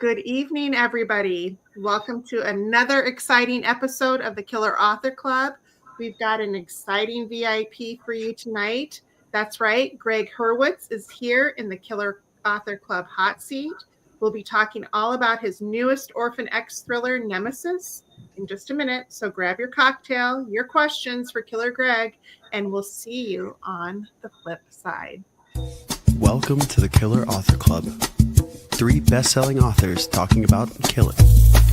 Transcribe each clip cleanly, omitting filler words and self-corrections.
Good evening, everybody. Welcome to another exciting episode of the Killer Author Club. We've got an exciting VIP for you tonight. That's right, Gregg Hurwitz is here in the Killer Author Club hot seat. We'll be talking all about his newest Orphan X thriller, NEMESIS, in just a minute. So grab your cocktail, your questions for Killer Gregg, and we'll see you on the flip side. Welcome to the Killer Author Club. 3 best-selling authors talking about killing,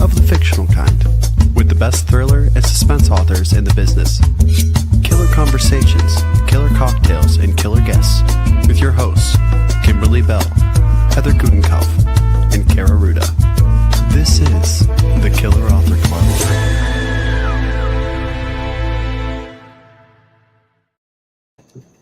of the fictional kind, with the best thriller and suspense authors in the business. Killer conversations, killer cocktails, and killer guests, with your hosts, Kimberly Bell, Heather Gutenkopf, and Kara Ruda. This is the Killer Author Club.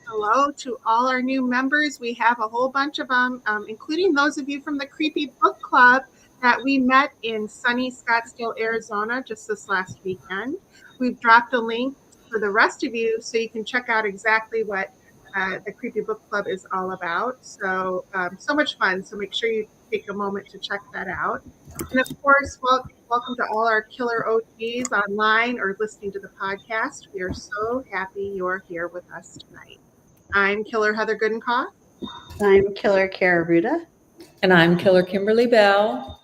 Hello to all our new members. We have a whole bunch of them, including those of you from the Creepy Book Club that we met in sunny Scottsdale, Arizona, just this last weekend. We've dropped a link for the rest of you so you can check out exactly what the Creepy Book Club is all about. So much fun. So make sure you take a moment to check that out. And of course, welcome to all our killer OGs online or listening to the podcast. We are so happy you're here with us tonight. I'm Killer Heather Gutenkopf. I'm Killer Kara Ruda. And I'm Killer Kimberly Bell.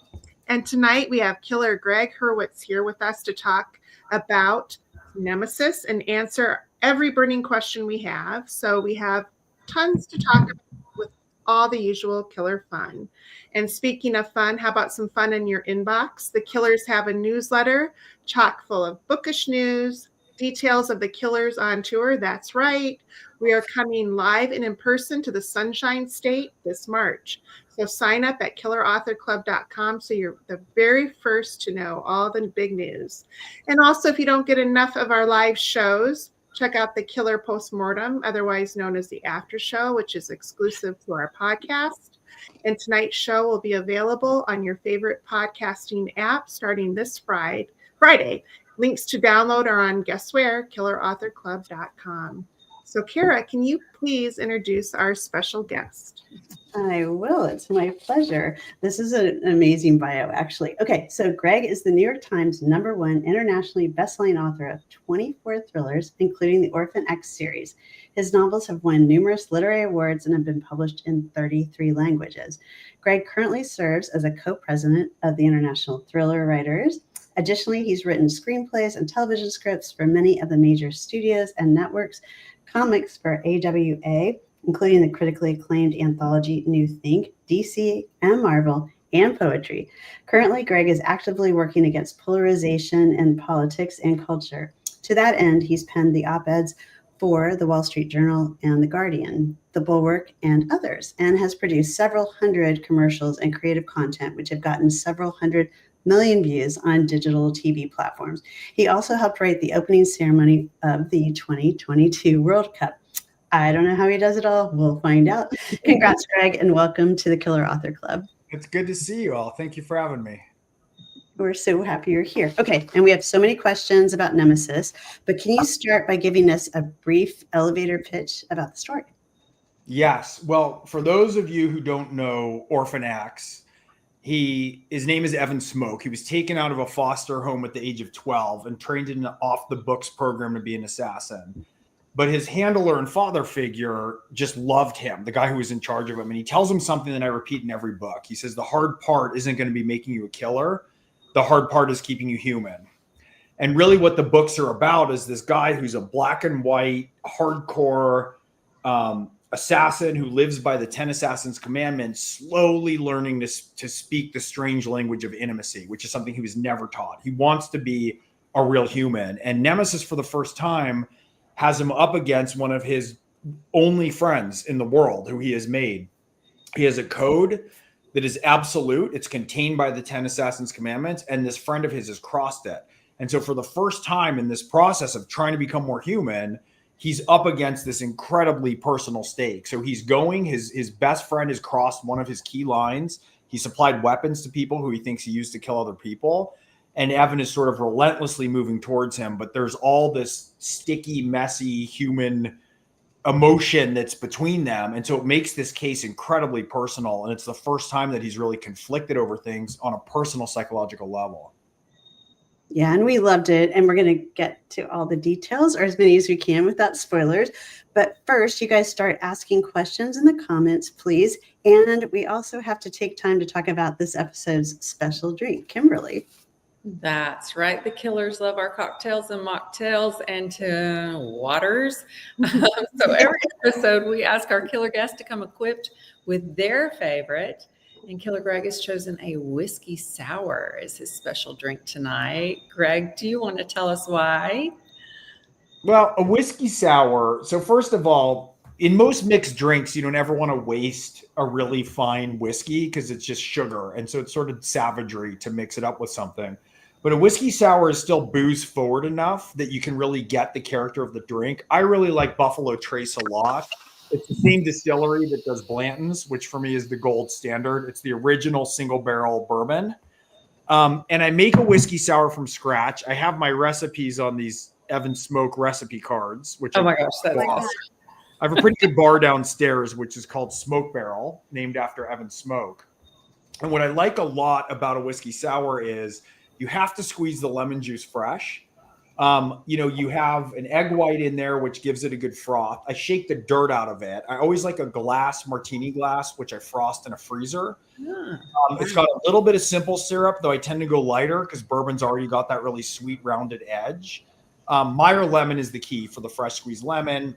And tonight we have Killer Gregg Hurwitz here with us to talk about NEMESIS and answer every burning question we have. So we have tons to talk about with all the usual killer fun. And speaking of fun, how about some fun in your inbox? The Killers have a newsletter chock full of bookish news, details of the Killers on tour. That's right. We are coming live and in person to the Sunshine State this March. So sign up at killerauthorclub.com so you're the very first to know all the big news. And also, if you don't get enough of our live shows, check out the Killer Postmortem, otherwise known as the After Show, which is exclusive to our podcast. And tonight's show will be available on your favorite podcasting app starting this Friday. Links to download are on, guess where, killerauthorclub.com. So, Kara, can you please introduce our special guest? I will. It's my pleasure. This is an amazing bio, actually. Okay, so Gregg is the New York Times #1 internationally best-selling author of 24 thrillers, including the Orphan X series. His novels have won numerous literary awards and have been published in 33 languages. Gregg currently serves as a co-president of the International Thriller Writers. Additionally, he's written screenplays and television scripts for many of the major studios and networks, comics for AWA, including the critically acclaimed anthology New Think, DC, and Marvel, and poetry. Currently, Gregg is actively working against polarization in politics and culture. To that end, he's penned the op-eds for the Wall Street Journal and The Guardian, The Bulwark, and others, and has produced several hundred commercials and creative content, which have gotten several hundred million views on digital TV platforms. He also helped write the opening ceremony of the 2022 World Cup. I don't know how he does it all. We'll find out. Congrats, Gregg, and welcome to the Killer Author Club. It's good to see you all. Thank you for having me. We're so happy you're here. Okay, and we have so many questions about NEMESIS, but can you start by giving us a brief elevator pitch about the story? Yes. Well, for those of you who don't know Orphan X, his name is Evan Smoke. He was taken out of a foster home at the age of 12 and trained in an off-the-books program to be an assassin. But his handler and father figure just loved him, the guy who was in charge of him. And he tells him something that I repeat in every book. He says, the hard part isn't going to be making you a killer. The hard part is keeping you human. And really what the books are about is this guy who's a black and white, hardcore assassin who lives by the 10 Assassins' commandments, slowly learning to speak the strange language of intimacy, which is something he was never taught. He wants to be a real human. And NEMESIS, for the first time, has him up against one of his only friends in the world who he has made. He has a code that is absolute. It's contained by the 10 Assassins' commandments, and this friend of his has crossed it. And so for the first time in this process of trying to become more human, he's up against this incredibly personal stake. So he's going, his best friend has crossed one of his key lines. He supplied weapons to people who he thinks he used to kill other people. And Evan is sort of relentlessly moving towards him. But there's all this sticky, messy human emotion that's between them. And so it makes this case incredibly personal. And it's the first time that he's really conflicted over things on a personal psychological level. Yeah, and we loved it. And we're going to get to all the details, or as many as we can without spoilers. But first, you guys start asking questions in the comments, please. And we also have to take time to talk about this episode's special drink. Kimberly. That's right. The killers love our cocktails and mocktails and to waters. So every episode, we ask our killer guests to come equipped with their favorite. And Killer Gregg has chosen a whiskey sour as his special drink tonight. Gregg, do you want to tell us why? Well, a whiskey sour. So first of all, in most mixed drinks, you don't ever want to waste a really fine whiskey because it's just sugar. And so it's sort of savagery to mix it up with something. But a whiskey sour is still booze forward enough that you can really get the character of the drink. I really like Buffalo Trace a lot. It's the same distillery that does Blanton's, which for me is the gold standard. It's the original single barrel bourbon. And I make a whiskey sour from scratch. I have my recipes on these Evan Smoke recipe cards, which Oh my gosh, that's awesome. I have a pretty good bar downstairs, which is called Smoke Barrel, named after Evan Smoke. And what I like a lot about a whiskey sour is you have to squeeze the lemon juice fresh. You have an egg white in there, which gives it a good froth. I shake the dirt out of it. I always like a glass, martini glass, which I frost in a freezer. It's got a little bit of simple syrup, though I tend to go lighter because bourbon's already got that really sweet, rounded edge. Meyer lemon is the key for the fresh squeezed lemon.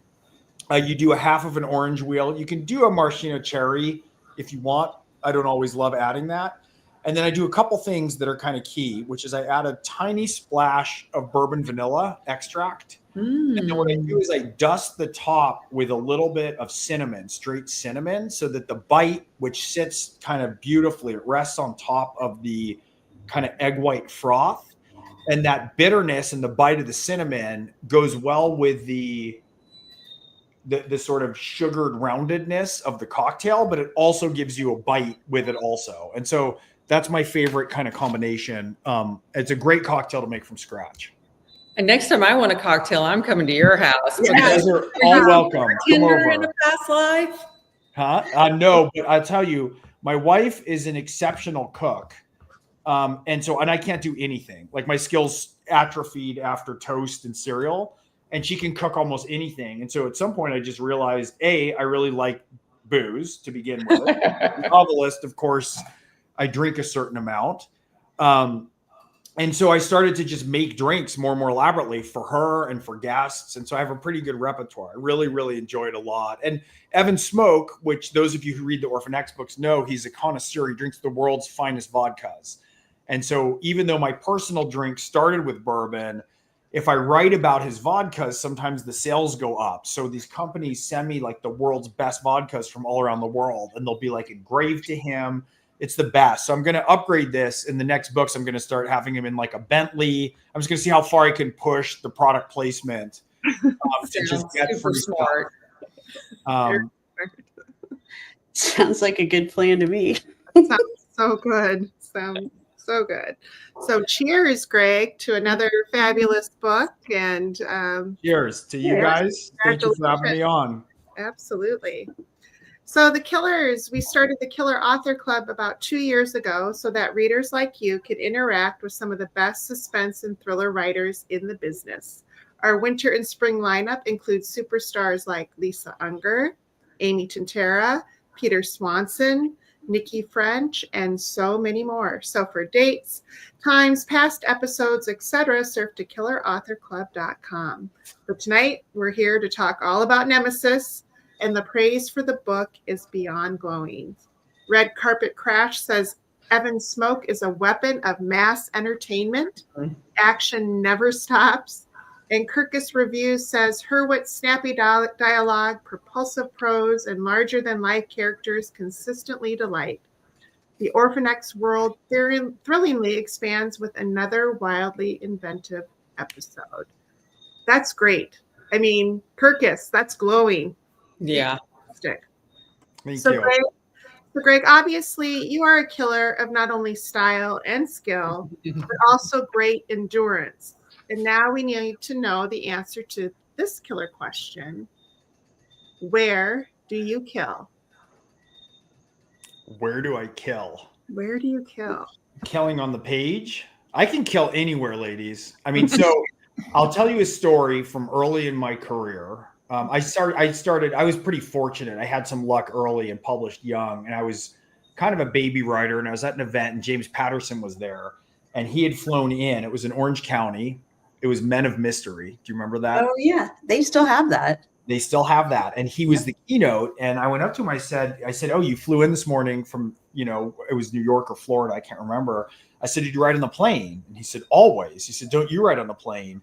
You do a half of an orange wheel. You can do a maraschino cherry if you want. I don't always love adding that. And then I do a couple things that are kind of key, which is I add a tiny splash of bourbon vanilla extract. And then what I do is I dust the top with a little bit of cinnamon, straight cinnamon, so that the bite, which sits kind of beautifully, it rests on top of the kind of egg white froth. And that bitterness and the bite of the cinnamon goes well with the sort of sugared roundedness of the cocktail, but it also gives you a bite with it also. And so that's my favorite kind of combination. It's a great cocktail to make from scratch. And next time I want a cocktail, I'm coming to your house. You guys are all welcome. Come Tinder in over. a past life? No, but I'll tell you, my wife is an exceptional cook. And I can't do anything. Like my skills atrophied after toast and cereal, and she can cook almost anything. And so at some point I just realized, I really like booze to begin with. Novelist, of course, I drink a certain amount. And so I started to just make drinks more and more elaborately for her and for guests. And so I have a pretty good repertoire. I really, really enjoy it a lot. And Evan Smoke, which those of you who read the Orphan X books know, he's a connoisseur. He drinks the world's finest vodkas. And so even though my personal drink started with bourbon, if I write about his vodkas, sometimes the sales go up. So these companies send me like the world's best vodkas from all around the world, and they'll be like engraved to him. It's the best. So I'm going to upgrade this in the next books. I'm going to start having him in like a Bentley. I'm just going to see how far I can push the product placement to just get free smart. Sounds like a good plan to me. Sounds so good. Sounds so good. So cheers, Gregg, to another fabulous book. And cheers to you guys. Thank you for having me on. Absolutely. So the Killers, we started the Killer Author Club about 2 years ago so that readers like you could interact with some of the best suspense and thriller writers in the business. Our winter and spring lineup includes superstars like Lisa Unger, Amy Tintera, Peter Swanson, Nikki French, and so many more. So for dates, times, past episodes, etc., surf to killerauthorclub.com. But tonight, we're here to talk all about NEMESIS, and the praise for the book is beyond glowing. Red Carpet Crash says Evan Smoke is a weapon of mass entertainment. Action never stops. And Kirkus Reviews says Hurwitz snappy dialogue, propulsive prose, and larger-than-life characters consistently delight. The Orphan X world thrillingly expands with another wildly inventive episode. That's great. I mean, Kirkus, that's glowing. Yeah. Thank you. Gregg, obviously you are a killer of not only style and skill, but also great endurance. And now we need to know the answer to this killer question. Where do you kill? Where do I kill? Where do you kill? Killing on the page? I can kill anywhere, ladies. I mean, so I'll tell you a story from early in my career. I was pretty fortunate. I had some luck early and published young, and I was kind of a baby writer, and I was at an event, and James Patterson was there, and he had flown in. It was in Orange County. It was Men of Mystery. Do you remember that? Oh yeah, they still have that. They still have that. And he was the keynote. And I went up to him. I said, oh, you flew in this morning from, it was New York or Florida. I can't remember. I said, did you ride on the plane? And he said, always. He said, don't you ride on the plane?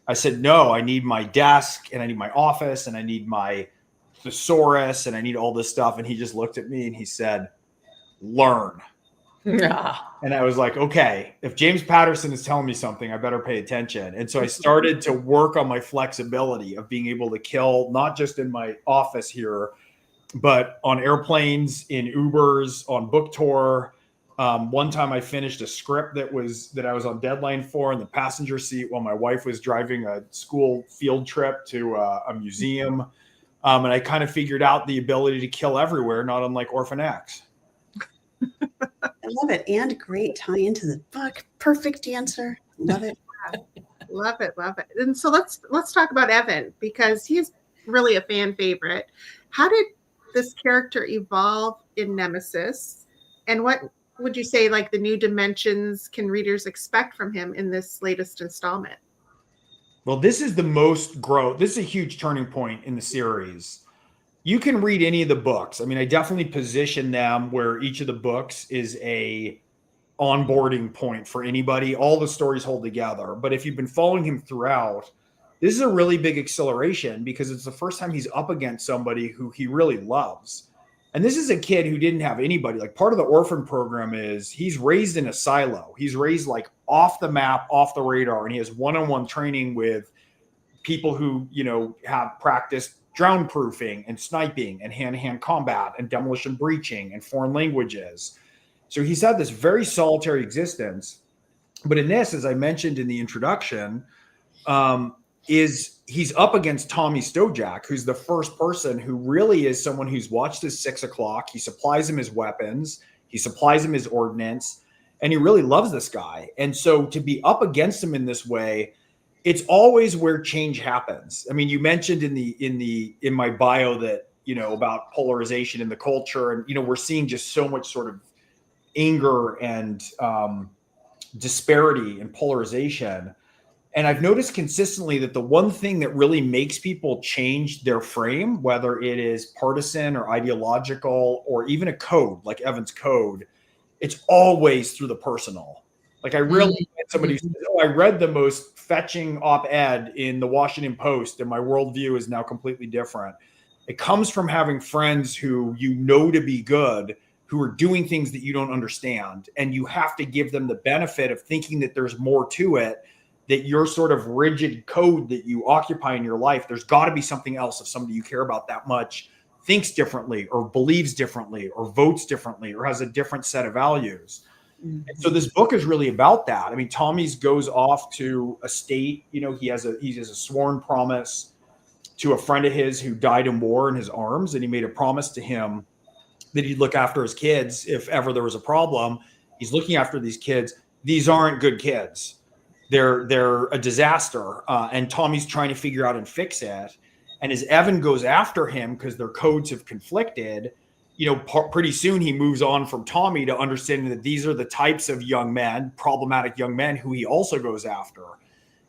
I said, no, I need my desk and I need my office and I need my thesaurus and I need all this stuff. And he just looked at me and he said, learn. And I was like, okay, if James Patterson is telling me something, I better pay attention. And so I started to work on my flexibility of being able to kill, not just in my office here, but on airplanes, in Ubers, on book tour. One time I finished a script that I was on deadline for in the passenger seat while my wife was driving a school field trip to a museum. And I kind of figured out the ability to kill everywhere, not unlike Orphan X. I love it. And great tie into the book. Perfect answer. Love it. Love it. Love it. And so let's talk about Evan, because he's really a fan favorite. How did this character evolve in NEMESIS? And what would you say, like, the new dimensions can readers expect from him in this latest installment? Well, this is the most growth. This is a huge turning point in the series. You can read any of the books. I mean, I definitely position them where each of the books is a onboarding point for anybody. All the stories hold together. But if you've been following him throughout, this is a really big acceleration because it's the first time he's up against somebody who he really loves. And this is a kid who didn't have anybody. Like, part of the orphan program is he's raised in a silo. He's raised like off the map, off the radar, and he has one-on-one training with people who, have practiced drown proofing and sniping and hand-to-hand combat and demolition breaching and foreign languages. So he's had this very solitary existence. But in this, as I mentioned in the introduction, he's up against Tommy Stojak, who's the first person who really is someone who's watched his 6 o'clock. He supplies him his weapons. He supplies him his ordnance. And he really loves this guy. And so to be up against him in this way, it's always where change happens. I mean, you mentioned in my bio that, about polarization in the culture, and, we're seeing just so much sort of anger and disparity and polarization. And I've noticed consistently that the one thing that really makes people change their frame, whether it is partisan or ideological or even a code like Evan's code, it's always through the personal. Like, I really had somebody who says, oh, I read the most fetching op-ed in the Washington Post and my worldview is now completely different. It comes from having friends who to be good, who are doing things that you don't understand. And you have to give them the benefit of thinking that there's more to it, that your sort of rigid code that you occupy in your life, there's got to be something else if somebody you care about that much thinks differently or believes differently or votes differently or has a different set of values. And so this book is really about that. I mean, Tommy's goes off to a state, he has a sworn promise to a friend of his who died in war in his arms. And he made a promise to him that he'd look after his kids if ever there was a problem. He's looking after these kids. These aren't good kids. They're a disaster. And Tommy's trying to figure out and fix it. And as Evan goes after him, because their codes have conflicted, pretty soon he moves on from Tommy to understanding that these are the types of young men, problematic young men, who he also goes after.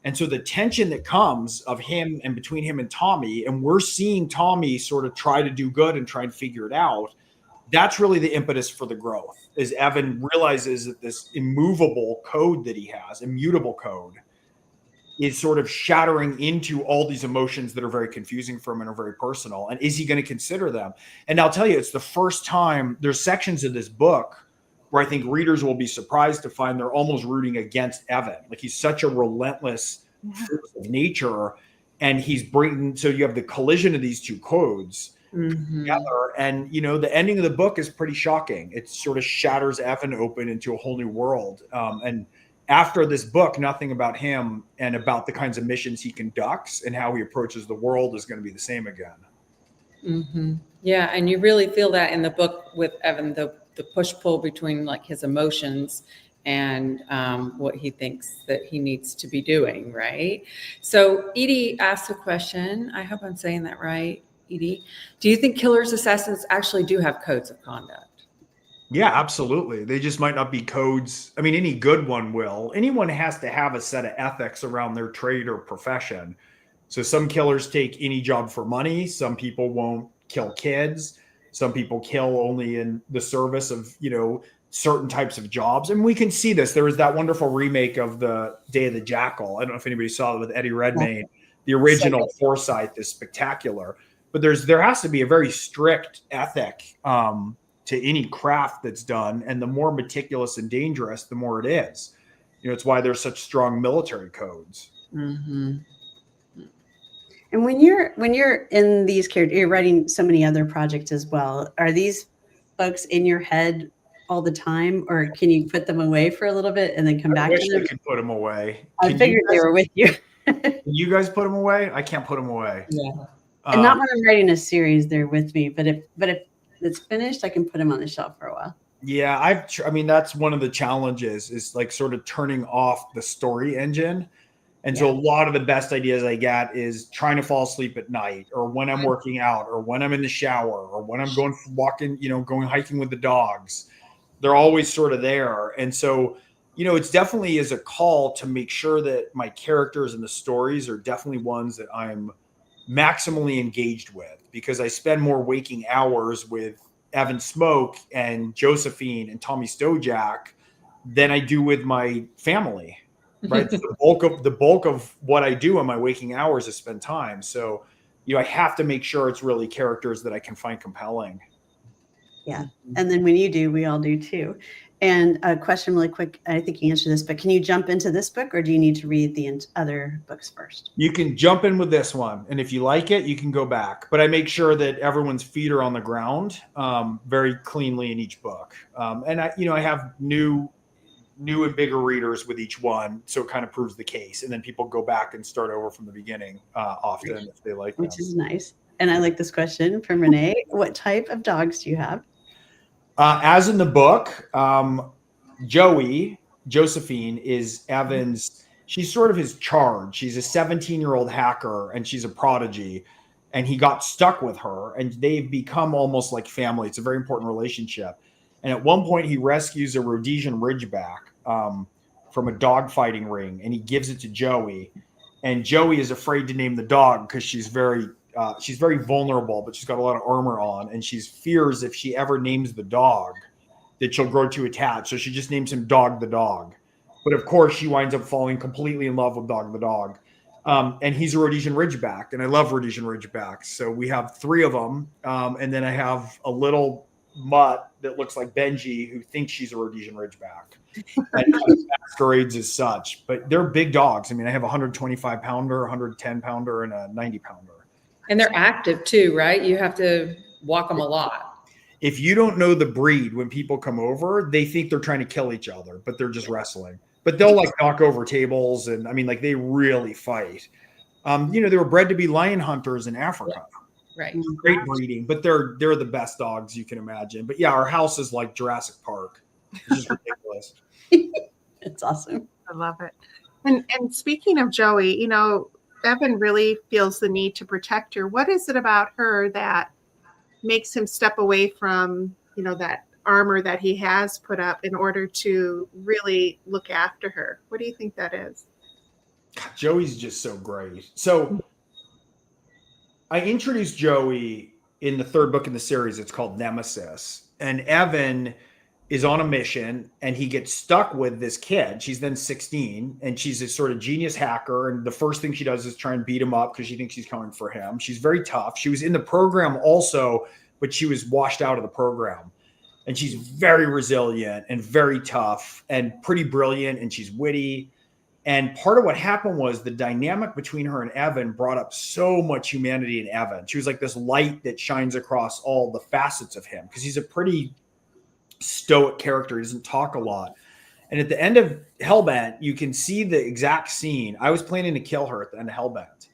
And so the tension that comes of him and between him and Tommy, and we're seeing Tommy sort of try to do good and try and figure it out. That's really the impetus for the growth, is Evan realizes that this immovable code that he has, immutable code, is sort of shattering into all these emotions that are very confusing for him and are very personal. And is he going to consider them? And I'll tell you, it's the first time there's sections of this book where I think readers will be surprised to find they're almost rooting against Evan. Like, he's such a relentless force of nature, and so you have the collision of these two codes together. And, the ending of the book is pretty shocking. It sort of shatters Evan open into a whole new world. And after this book, nothing about him and about the kinds of missions he conducts and how he approaches the world is going to be the same again. Yeah, and you really feel that in the book with Evan, the push-pull between like his emotions and what he thinks that he needs to be doing, right? So Edie asked a question. I hope I'm saying that right, Edie. Do you think killers, assassins actually do have codes of conduct? Yeah, absolutely. They just might not be codes. I mean, any good one will. Anyone has to have a set of ethics around their trade or profession. So some killers take any job for money. Some people won't kill kids. Some people kill only in the service of, certain types of jobs. And we can see this. There was that wonderful remake of the Day of the Jackal. I don't know if anybody saw it with Eddie Redmayne. The original Forsyth is spectacular. But there has to be a very strict ethic to any craft that's done. And the more meticulous and dangerous, the more it is. It's why there's such strong military codes. Mm-hmm. And when you're in these characters, you're writing so many other projects as well. Are these folks in your head all the time, or can you put them away for a little bit and then come back to them? I could put them away. I figured they were with you. Can you guys put them away? I can't put them away. Yeah. And not when I'm writing a series, they're with me. But if it's finished, I can put them on the shelf for a while. Yeah, I mean, that's one of the challenges is like sort of turning off the story engine. And so a lot of the best ideas I get is trying to fall asleep at night, or when I'm working out, or when I'm in the shower, or when I'm going walking, going hiking with the dogs. They're always sort of there. And so, it's definitely is a call to make sure that my characters and the stories are definitely ones that I'm maximally engaged with, because I spend more waking hours with Evan Smoke and Josephine and Tommy Stojak than I do with my family. Right. The bulk of what I do in my waking hours is spend time. So, I have to make sure it's really characters that I can find compelling. Yeah. And then when you do, we all do too. And a question really quick, I think you answered this, but can you jump into this book, or do you need to read the other books first? You can jump in with this one. And if you like it, you can go back. But I make sure that everyone's feet are on the ground very cleanly in each book. And I have new and bigger readers with each one, so it kind of proves the case, and then people go back and start over from the beginning often if they like them. Which is nice. And I like this question from Renee. What type of dogs do you have? As in the book, Josephine is Evan's, she's sort of his charge. She's a 17-year-old hacker, and she's a prodigy, and he got stuck with her, and they've become almost like family. It's a very important relationship. And at one point, he rescues a Rhodesian Ridgeback from a dogfighting ring, and he gives it to Joey. And Joey is afraid to name the dog because she's very vulnerable, but she's got a lot of armor on, and she fears if she ever names the dog that she'll grow too attached. So she just names him Dog the dog. But of course, she winds up falling completely in love with Dog the dog. And he's a Rhodesian Ridgeback, and I love Rhodesian Ridgebacks. So we have 3 of them, and then I have a little mutt that looks like Benji, who thinks she's a Rhodesian Ridgeback and masquerades as such. But they're big dogs. I mean, I have a 125 pounder, 110 pounder, and a 90 pounder. And they're active too, right? You have to walk them a lot. If you don't know the breed, when people come over, they think they're trying to kill each other, but they're just wrestling. But they'll like knock over tables, and I mean, like they really fight. They were bred to be lion hunters in Africa. Right. Great breeding, but they're the best dogs you can imagine. But yeah, our house is like Jurassic Park. It's just ridiculous. It's awesome. I love it. And speaking of Joey, Evan really feels the need to protect her. What is it about her that makes him step away from, that armor that he has put up in order to really look after her? What do you think that is? God, Joey's just so great. So I introduced Joey in the 3rd book in the series. It's called Nemesis. And Evan is on a mission, and he gets stuck with this kid. She's then 16, and she's a sort of genius hacker. And the first thing she does is try and beat him up because she thinks he's coming for him. She's very tough. She was in the program also, but she was washed out of the program. And she's very resilient and very tough and pretty brilliant, and she's witty. And part of what happened was the dynamic between her and Evan brought up so much humanity in Evan. She was like this light that shines across all the facets of him, because he's a pretty stoic character. He doesn't talk a lot. And at the end of Hellbent, you can see the exact scene. I was planning to kill her at the end of Hellbent.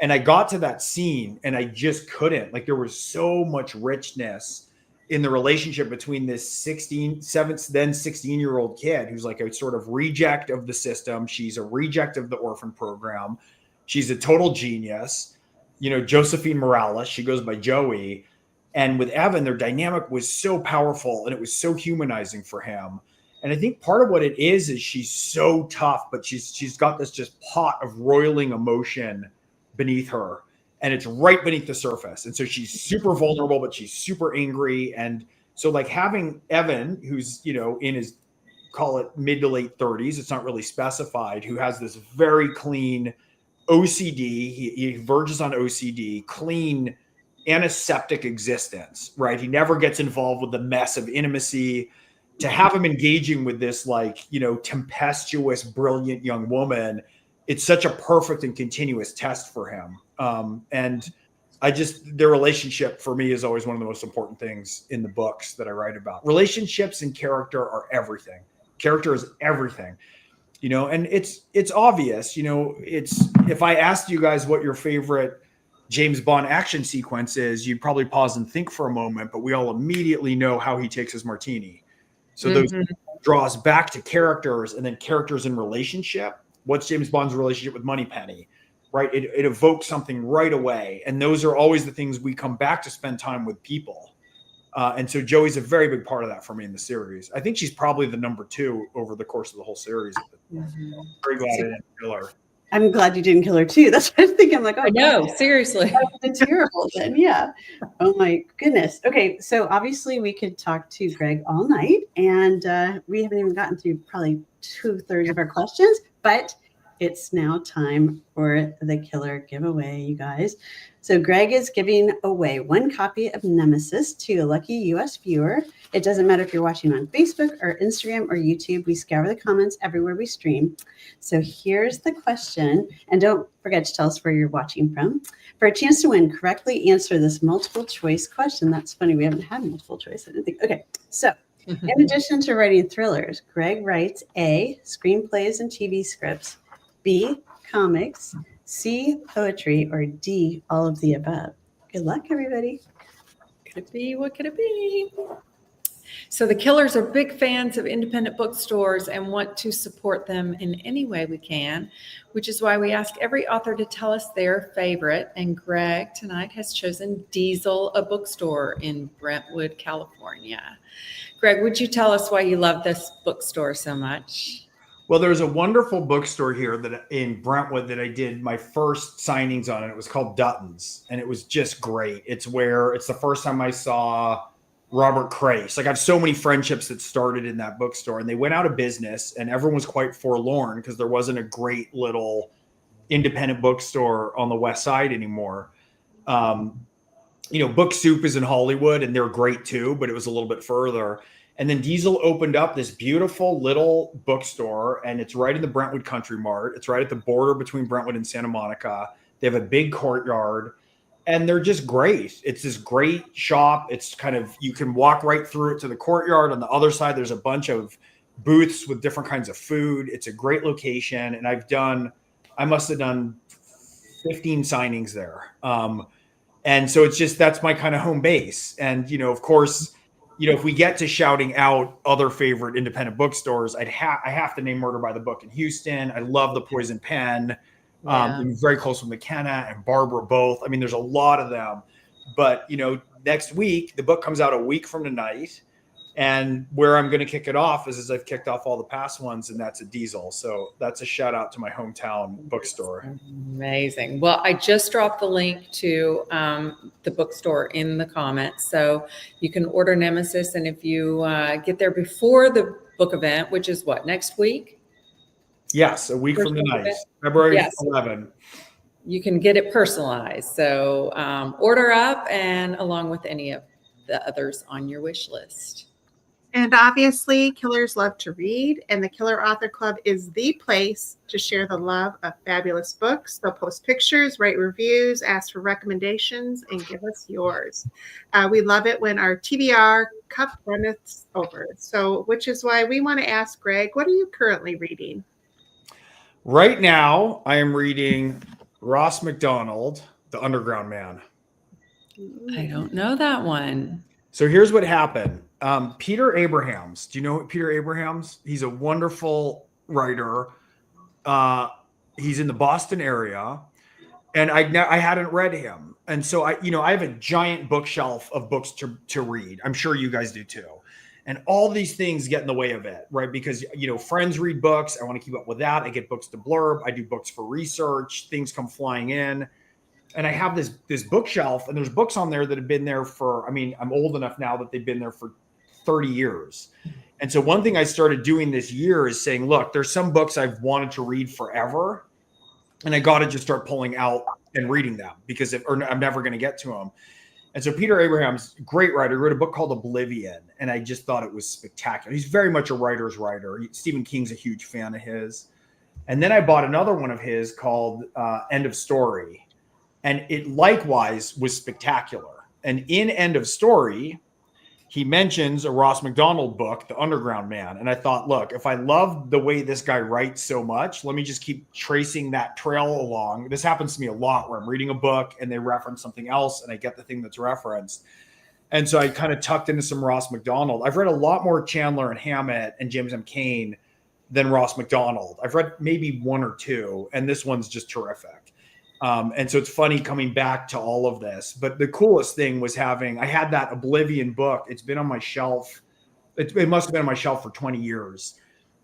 And I got to that scene and I just couldn't. Like, there was so much richness in the relationship between this 16-year-old kid who's like a sort of reject of the system. She's a reject of the orphan program. She's a total genius. Josephine Morales, she goes by Joey. And with Evan, their dynamic was so powerful and it was so humanizing for him. And I think part of what it is she's so tough, but she's got this just pot of roiling emotion beneath her. And it's right beneath the surface. And so she's super vulnerable, but she's super angry. And so like having Evan, who's, in his, call it mid to late 30s, it's not really specified, who has this very clean OCD, he verges on OCD, clean, antiseptic existence, right? He never gets involved with the mess of intimacy. To have him engaging with this tempestuous, brilliant young woman, it's such a perfect and continuous test for him. And their relationship for me is always one of the most important things in the books that I write about. Relationships and character are everything. Character is everything, and it's obvious, if I asked you guys what your favorite James Bond action sequence is, you'd probably pause and think for a moment, but we all immediately know how he takes his martini. So those draws back to characters and then characters in relationship. What's James Bond's relationship with Moneypenny, right? It evokes something right away. And those are always the things we come back to spend time with people. And so Joey's a very big part of that for me in the series. I think she's probably the number 2 over the course of the whole series. Very glad I didn't kill her. I'm glad you didn't kill her too. That's what I was thinking. I'm like, oh no, seriously. That's terrible then. Yeah. Oh my goodness. Okay. So obviously we could talk to Gregg all night, and we haven't even gotten through probably 2/3 of our questions, but it's now time for the killer giveaway, you guys. So Gregg is giving away 1 copy of Nemesis to a lucky US viewer. It doesn't matter if you're watching on Facebook or Instagram or YouTube. We scour the comments everywhere we stream. So here's the question. And don't forget to tell us where you're watching from. For a chance to win, correctly answer this multiple choice question. That's funny. We haven't had multiple choice. I didn't think. Okay. So in addition to writing thrillers, Gregg writes A, screenplays and TV scripts, B, comics, C, poetry, or D, all of the above. Good luck, everybody. Could it be? What could it be? So the killers are big fans of independent bookstores and want to support them in any way we can, which is why we ask every author to tell us their favorite. And Gregg tonight has chosen Diesel, a bookstore in Brentwood, California. Gregg, would you tell us why you love this bookstore so much? Well, there's a wonderful bookstore here in Brentwood that I did my first signings on, and it was called Dutton's, and it was just great. It's the first time I saw Robert Crace. Like, I have so many friendships that started in that bookstore, and they went out of business, and everyone was quite forlorn because there wasn't a great little independent bookstore on the West Side anymore. Book Soup is in Hollywood, and they're great too, but it was a little bit further. And then Diesel opened up this beautiful little bookstore, and it's right in the Brentwood Country Mart. It's right at the border between Brentwood and Santa Monica. They have a big courtyard, and they're just great. It's this great shop. It's you can walk right through it to the courtyard. On the other side, there's a bunch of booths with different kinds of food. It's a great location. And I must have done 15 signings there. And so that's my kind of home base. And, of course, if we get to shouting out other favorite independent bookstores, I have to name Murder by the Book in Houston. I love the Poison Pen. I'm very close with McKenna and Barbara both. I mean, there's a lot of them. But, next week, the book comes out a week from tonight. And where I'm going to kick it off is I've kicked off all the past ones, and that's a Diesel. So that's a shout out to my hometown bookstore. Amazing. Well, I just dropped the link to the bookstore in the comments. So you can order Nemesis. And if you get there before the book event, which is what, next week? Yes, a week from tonight, February 11. You can get it personalized. So order up, and along with any of the others on your wish list. And obviously, killers love to read, and the Killer Author Club is the place to share the love of fabulous books. They'll post pictures, write reviews, ask for recommendations, and give us yours. We love it when our TBR cup runneth over. So, which is why we want to ask Gregg, what are you currently reading? Right now, I am reading Ross McDonald, the Underground Man. I don't know that one. So here's what happened. Peter Abrahams. Do you know Peter Abrahams? He's a wonderful writer. He's in the Boston area, and I hadn't read him, and so I have a giant bookshelf of books to read. I'm sure you guys do too, and all these things get in the way of it, right? Because friends read books. I want to keep up with that. I get books to blurb. I do books for research. Things come flying in. And I have this bookshelf, and there's books on there that have been there for, I'm old enough now that they've been there for 30 years. And so one thing I started doing this year is saying, look, there's some books I've wanted to read forever, and I got to just start pulling out and reading them because I'm never going to get to them. And so Peter Abrahams, great writer, wrote a book called Oblivion, and I just thought it was spectacular. He's very much a writer's writer. Stephen King's a huge fan of his. And then I bought another one of his called End of Story. And it likewise was spectacular. And in End of Story, he mentions a Ross McDonald book, The Underground Man. And I thought, look, if I love the way this guy writes so much, let me just keep tracing that trail along. This happens to me a lot where I'm reading a book and they reference something else and I get the thing that's referenced. And so I kind of tucked into some Ross McDonald. I've read a lot more Chandler and Hammett and James M. Cain than Ross McDonald. I've read maybe one or two, and this one's just terrific. And so it's funny coming back to all of this, but the coolest thing was I had that Oblivion book. It's been on my shelf. It must have been on my shelf for 20 years.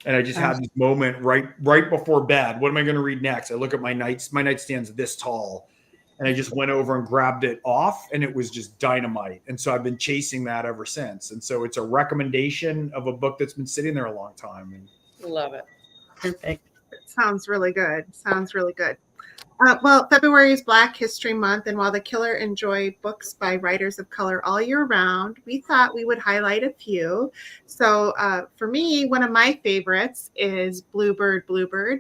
And I just had this moment right before bed. What am I going to read next? I look at my nightstand's this tall, and I just went over and grabbed it off, and it was just dynamite. And so I've been chasing that ever since. And so it's a recommendation of a book that's been sitting there a long time. And Love it. Perfect. It sounds really good. Well, February is Black History Month, and while the Killer enjoy books by writers of color all year round, we thought we would highlight a few. So for me, one of my favorites is Bluebird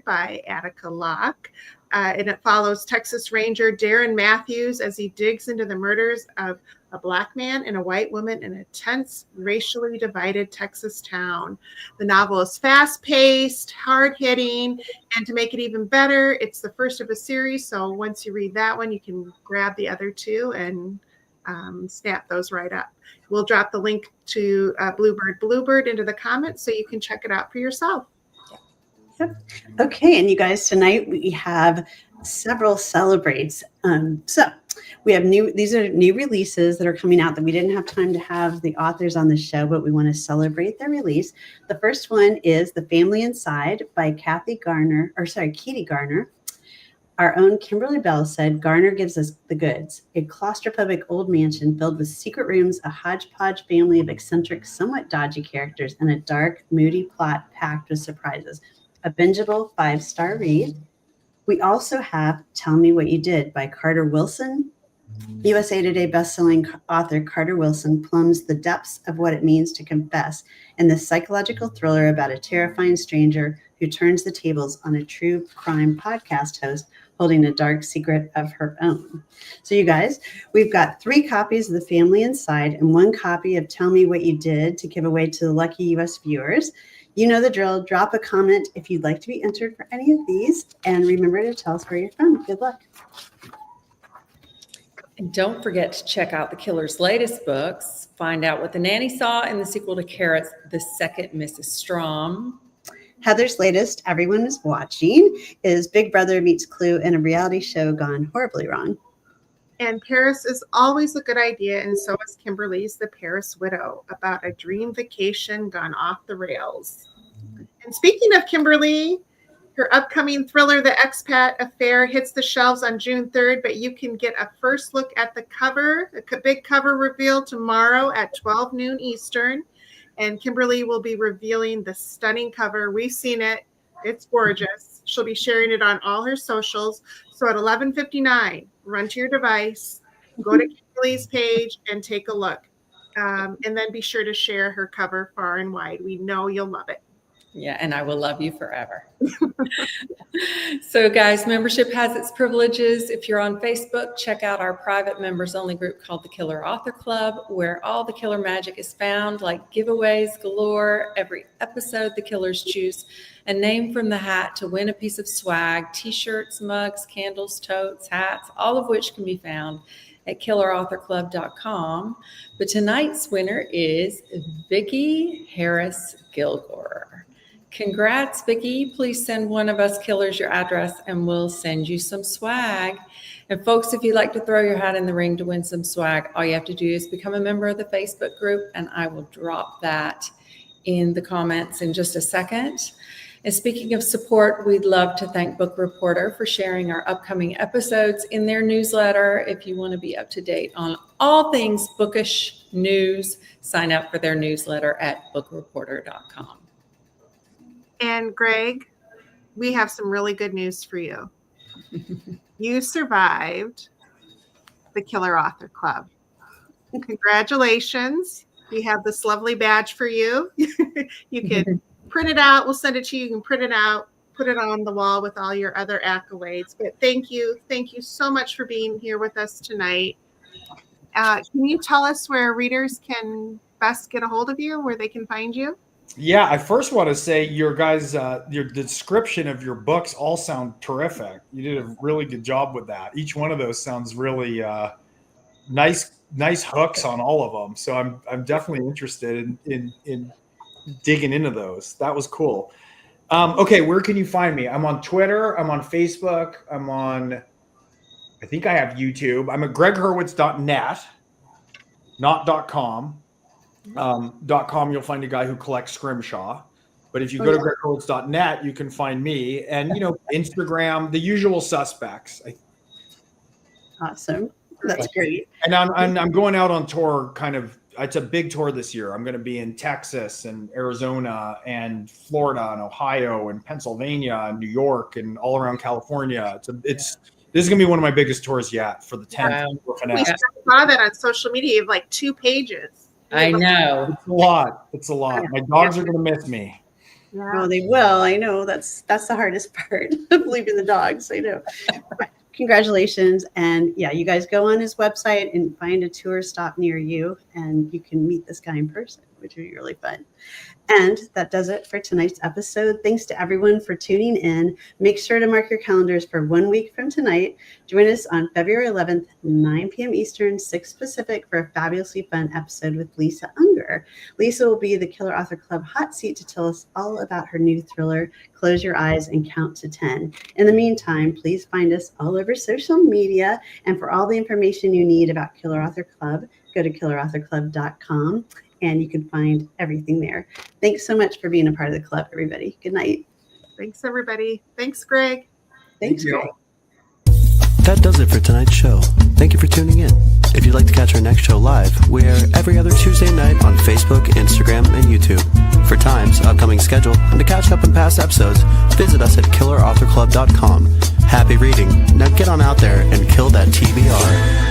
by Attica Locke. And it follows Texas Ranger Darren Matthews as he digs into the murders of a Black man and a white woman in a tense, racially divided Texas town. The novel is fast-paced, hard-hitting, and to make it even better, it's the first of a series. So once you read that one, you can grab the other two and snap those right up. We'll drop the link to Bluebird into the comments so you can check it out for yourself. Yep. Okay, and you guys, tonight we have several celebrates. So we have these are new releases that are coming out that we didn't have time to have the authors on the show, but we want to celebrate their release. The first one is The Family Inside by Katie Garner. Our own Kimberly Bell said, Garner gives us the goods. A claustrophobic old mansion filled with secret rooms, a hodgepodge family of eccentric, somewhat dodgy characters, and a dark, moody plot packed with surprises. A bingeable 5-star read. We also have Tell Me What You Did by Carter Wilson. USA Today bestselling author Carter Wilson plumbs the depths of what it means to confess in this psychological thriller about a terrifying stranger who turns the tables on a true crime podcast host holding a dark secret of her own. So you guys, we've got 3 copies of The Family Inside and 1 copy of Tell Me What You Did to give away to the lucky US viewers. You know the drill. Drop a comment if you'd like to be entered for any of these. And remember to tell us where you're from. Good luck. And don't forget to check out the Killer's latest books. Find out what the nanny saw in the sequel to Carrot's The Second Mrs. Strom. Heather's latest, Everyone is Watching, is Big Brother meets Clue in a reality show gone horribly wrong. And Paris is always a good idea, and so is Kimberly's The Paris Widow, about a dream vacation gone off the rails. And speaking of Kimberly, her upcoming thriller, The Expat Affair, hits the shelves on June 3rd, but you can get a first look at the cover, a big cover reveal tomorrow at 12 noon Eastern. And Kimberly will be revealing the stunning cover. We've seen it. It's gorgeous. She'll be sharing it on all her socials. So at 11:59, run to your device, go to Kimberly's page and take a look. And then be sure to share her cover far and wide. We know you'll love it. Yeah, and I will love you forever. So guys, membership has its privileges. If you're on Facebook, check out our private members only group called the Killer Author Club, where all the killer magic is found, like giveaways galore. Every episode, the killers choose a name from the hat to win a piece of swag, t-shirts, mugs, candles, totes, hats, all of which can be found at killerauthorclub.com. But tonight's winner is Vicki Harris Gilgore. Congrats, Vicki. Please send one of us killers your address and we'll send you some swag. And folks, if you'd like to throw your hat in the ring to win some swag, all you have to do is become a member of the Facebook group, and I will drop that in the comments in just a second. And speaking of support, we'd love to thank Book Reporter for sharing our upcoming episodes in their newsletter. If you want to be up to date on all things bookish news, sign up for their newsletter at bookreporter.com. And Gregg, we have some really good news for you. You survived the Killer Author Club. Congratulations. We have this lovely badge for you. You can print it out. We'll send it to you. You can print it out, put it on the wall with all your other accolades. But thank you. Thank you so much for being here with us tonight. Can you tell us where readers can best get a hold of you, where they can find you? Yeah, I first want to say your guys, your description of your books all sound terrific. You did a really good job with that. Each one of those sounds really nice hooks on all of them. So I'm definitely interested in digging into those. That was cool. Okay, where can you find me? I'm on Twitter. I'm on Facebook. I think I have YouTube. I'm at gregghurwitz.net, not .com. .com, you'll find a guy who collects Scrimshaw. But if you go to gregghurwitz.net, you can find me. And, Instagram, the usual suspects. Awesome. That's great. And I'm going out on tour it's a big tour this year. I'm going to be in Texas and Arizona and Florida and Ohio and Pennsylvania and New York and all around California. This is going to be one of my biggest tours yet for the 10th. We saw that on social media. You have like 2 pages. I know. It's a lot. My dogs are going to miss me. Yeah. Oh, they will. I know. That's the hardest part of leaving the dogs. I know. Congratulations. And yeah, you guys go on his website and find a tour stop near you, and you can meet this guy in person, which would be really fun. And that does it for tonight's episode. Thanks to everyone for tuning in. Make sure to mark your calendars for 1 week from tonight. Join us on February 11th, 9 p.m. Eastern, 6 Pacific for a fabulously fun episode with Lisa Unger. Lisa will be the Killer Author Club hot seat to tell us all about her new thriller, Close Your Eyes and Count to 10. In the meantime, please find us all over social media. And for all the information you need about Killer Author Club, go to killerauthorclub.com. And you can find everything there. Thanks so much for being a part of the club, everybody. Good night. Thanks, everybody. Thanks, Gregg. Thanks, Gregg. That does it for tonight's show. Thank you for tuning in. If you'd like to catch our next show live, we are every other Tuesday night on Facebook, Instagram, and YouTube. For times, upcoming schedule, and to catch up on past episodes, visit us at killerauthorclub.com. Happy reading. Now get on out there and kill that TBR.